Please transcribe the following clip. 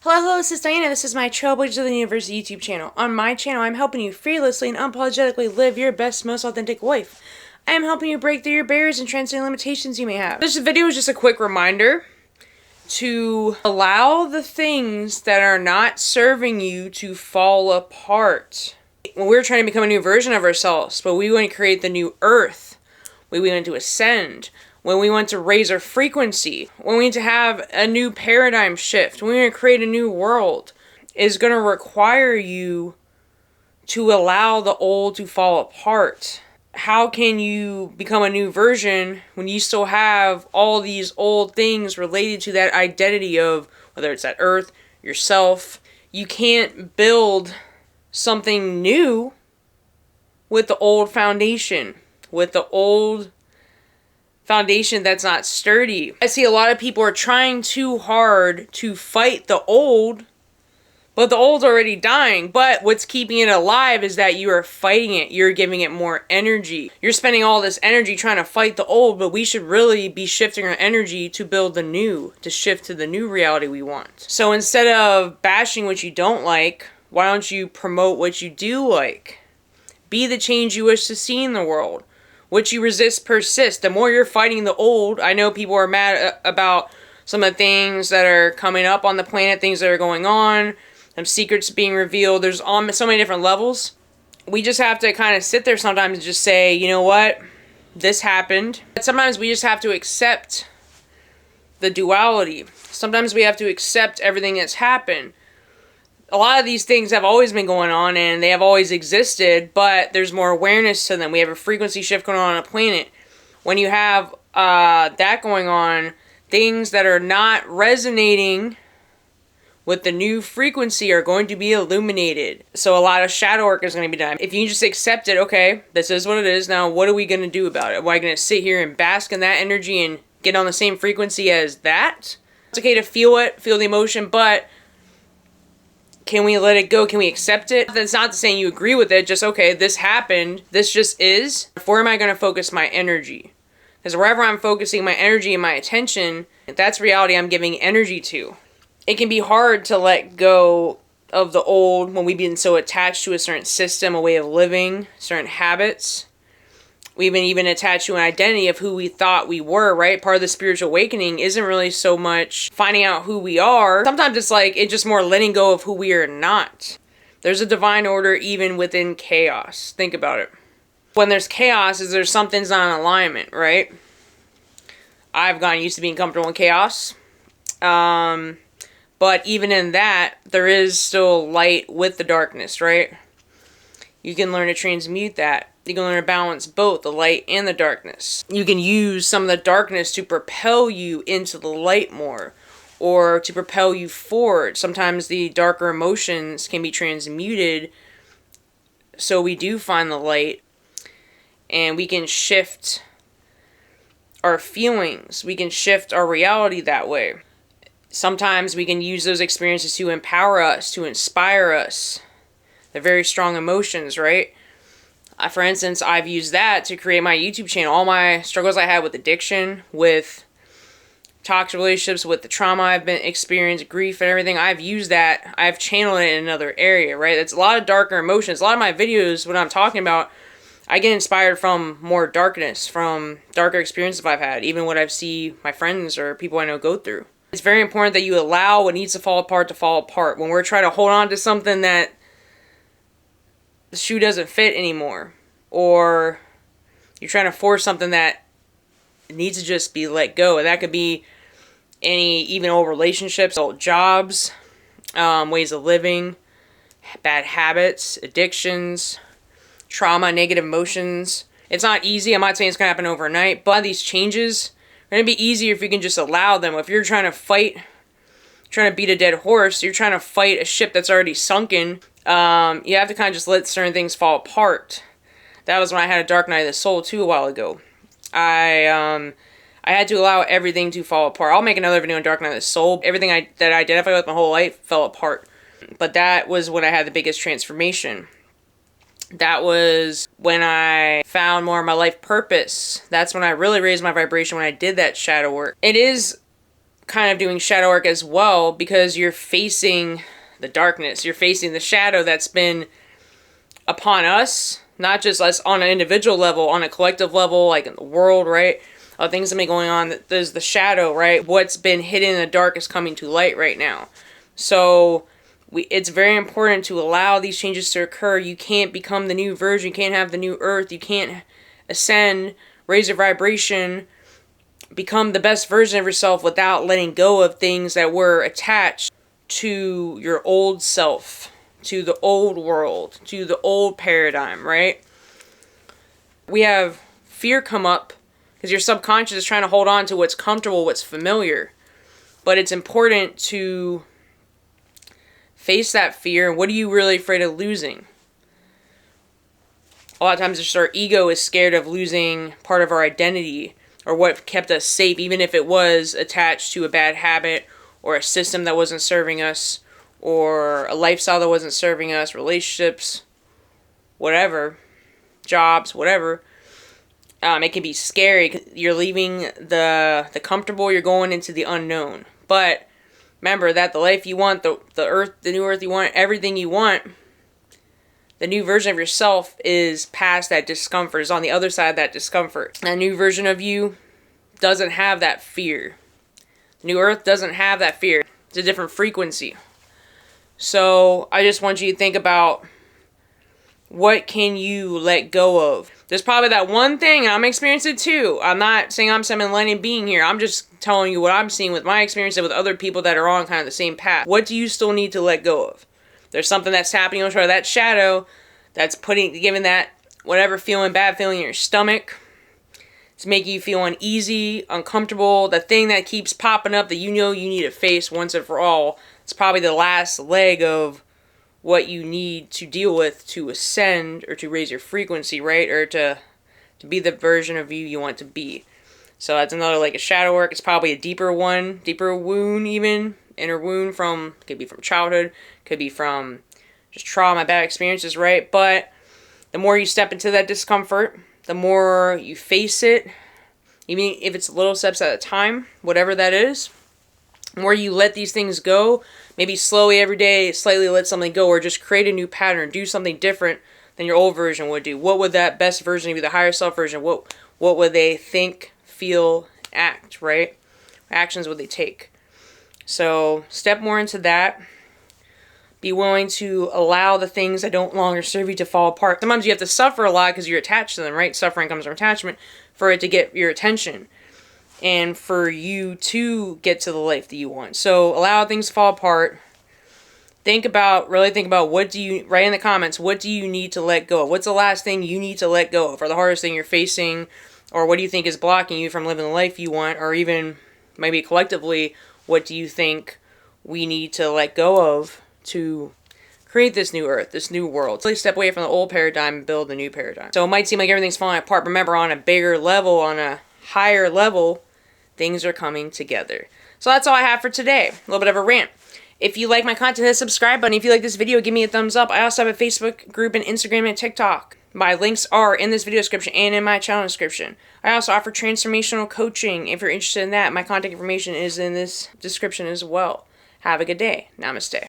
Hello, this is Diana. This is my Trailblazers of the Universe YouTube channel. On my channel, I'm helping you fearlessly and unapologetically live your best, most authentic life. I am helping you break through your barriers and transcend limitations you may have. This video is just a quick reminder to allow the things that are not serving you to fall apart. When we're trying to become a new version of ourselves, but we want to create the new earth, we want to ascend, when we want to raise our frequency, when we need to have a new paradigm shift, when we want to create a new world, is going to require you to allow the old to fall apart. How can you become a new version when you still have all these old things related to that identity of, whether it's that earth, yourself? You can't build something new with the old foundation, with the old foundation that's not sturdy. I see a lot of people are trying too hard to fight the old, but the old's already dying. But what's keeping it alive is that you are fighting it. You're giving it more energy. You're spending all this energy trying to fight the old, but we should really be shifting our energy to build the new, to shift to the new reality we want. So instead of bashing what you don't like, why don't you promote what you do like? Be the change you wish to see in the world. What you resist persists. The more you're fighting the old, I know people are mad about some of the things that are coming up on the planet, things that are going on, some secrets being revealed. There's on so many different levels. We just have to kind of sit there sometimes and just say, you know what, this happened. But sometimes we just have to accept the duality. Sometimes we have to accept everything that's happened. A lot of these things have always been going on and they have always existed, but there's more awareness to them. We have a frequency shift going on the planet. When you have that going on, things that are not resonating with the new frequency are going to be illuminated. So a lot of shadow work is going to be done. If you just accept it, okay, this is what it is. Now, what are we going to do about it? Am I going to sit here and bask in that energy and get on the same frequency as that? It's okay to feel it, feel the emotion, but can we let it go? Can we accept it? That's not saying you agree with it. Just, okay, this happened. This just is. Where am I going to focus my energy? Because wherever I'm focusing my energy and my attention, that's reality I'm giving energy to. It can be hard to let go of the old when we've been so attached to a certain system, a way of living, certain habits. We've been even attached to an identity of who we thought we were, right? Part of the spiritual awakening isn't really so much finding out who we are. Sometimes it's just more letting go of who we are not. There's a divine order even within chaos. Think about it. When there's chaos, is there something's not in alignment, right? I've gotten used to being comfortable in chaos. But even in that, there is still light with the darkness, right? You can learn to transmute that. You can learn to balance both the light and the darkness. You can use some of the darkness to propel you into the light more, or to propel you forward. Sometimes the darker emotions can be transmuted so we do find the light, and we can shift our feelings. We can shift our reality that way. Sometimes we can use those experiences to empower us, to inspire us. They're very strong emotions, right? For instance, I've used that to create my YouTube channel. All my struggles I had with addiction, with toxic relationships, with the trauma I've been experienced, grief and everything, I've used that. I've channeled it in another area, right? It's a lot of darker emotions. A lot of my videos, when I'm talking about, I get inspired from more darkness, from darker experiences I've had, even what I've seen my friends or people I know go through. It's very important that you allow what needs to fall apart. When we're trying to hold on to something that the shoe doesn't fit anymore, or you're trying to force something that needs to just be let go, and that could be even old relationships, old jobs, ways of living, bad habits, addictions, trauma, negative emotions. It's not easy. I'm not saying it's going to happen overnight, but these changes are going to be easier if you can just allow them. If you're trying to fight, trying to beat a dead horse, you're trying to fight a ship that's already sunken, you have to kind of just let certain things fall apart. That was when I had a dark night of the soul too a while ago. I had to allow everything to fall apart. I'll make another video on Dark Night of the Soul. Everything that I identified with my whole life fell apart. But that was when I had the biggest transformation. That was when I found more of my life purpose. That's when I really raised my vibration, when I did that shadow work. It is kind of doing shadow work as well, because you're facing the darkness. You're facing the shadow that's been upon us, not just us on an individual level, on a collective level, like in the world, right? Things that have been going on. There's the shadow, right? What's been hidden in the dark is coming to light right now. So it's very important to allow these changes to occur. You can't become the new version. You can't have the new earth. You can't ascend, raise your vibration, become the best version of yourself without letting go of things that were attached to your old self, to the old world, to the old paradigm, right? We have fear come up because your subconscious is trying to hold on to what's comfortable, what's familiar. But it's important to face that fear. What are you really afraid of losing? A lot of times just our ego is scared of losing part of our identity, or what kept us safe, even if it was attached to a bad habit or a system that wasn't serving us, or a lifestyle that wasn't serving us, relationships, whatever, jobs, whatever. It can be scary. You're leaving the comfortable, you're going into the unknown. But remember that the life you want, the earth, the new earth you want, everything you want, the new version of yourself is past that discomfort, is on the other side of that discomfort. A new version of you doesn't have that fear. The new earth doesn't have that fear. It's a different frequency. So I just want you to think about, what can you let go of? There's probably that one thing, and I'm experiencing it too. I'm not saying I'm some enlightened being here. I'm just telling you what I'm seeing with my experience and with other people that are on kind of the same path. What do you still need to let go of? There's something that's happening on that shadow that's giving that whatever feeling, bad feeling in your stomach. It's making you feel uneasy, uncomfortable. The thing that keeps popping up that you know you need to face once and for all. It's probably the last leg of what you need to deal with to ascend, or to raise your frequency, right? Or to be the version of you want to be. So that's another, like, a shadow work. It's probably a deeper one, deeper wound even. Inner wound could be from childhood, could be from just trauma, bad experiences, right? But the more you step into that discomfort, the more you face it, even if it's little steps at a time, whatever that is, the more you let these things go, maybe slowly every day, slightly let something go, or just create a new pattern, do something different than your old version would do. What would that best version of you, the higher self version, what would they think, feel, act, right? What actions would they take? So step more into that. Be willing to allow the things that don't longer serve you to fall apart. Sometimes you have to suffer a lot because you're attached to them, right? Suffering comes from attachment, for it to get your attention and for you to get to the life that you want. So allow things to fall apart. Really think about write in the comments, what do you need to let go of? What's the last thing you need to let go of, or the hardest thing you're facing, or what do you think is blocking you from living the life you want, or even maybe collectively, what do you think we need to let go of to create this new earth, this new world? Really step away from the old paradigm and build the new paradigm. So it might seem like everything's falling apart, but remember, on a bigger level, on a higher level, things are coming together. So that's all I have for today. A little bit of a rant. If you like my content, hit the subscribe button. If you like this video, give me a thumbs up. I also have a Facebook group and Instagram and TikTok. My links are in this video description and in my channel description. I also offer transformational coaching. If you're interested in that, my contact information is in this description as well. Have a good day. Namaste.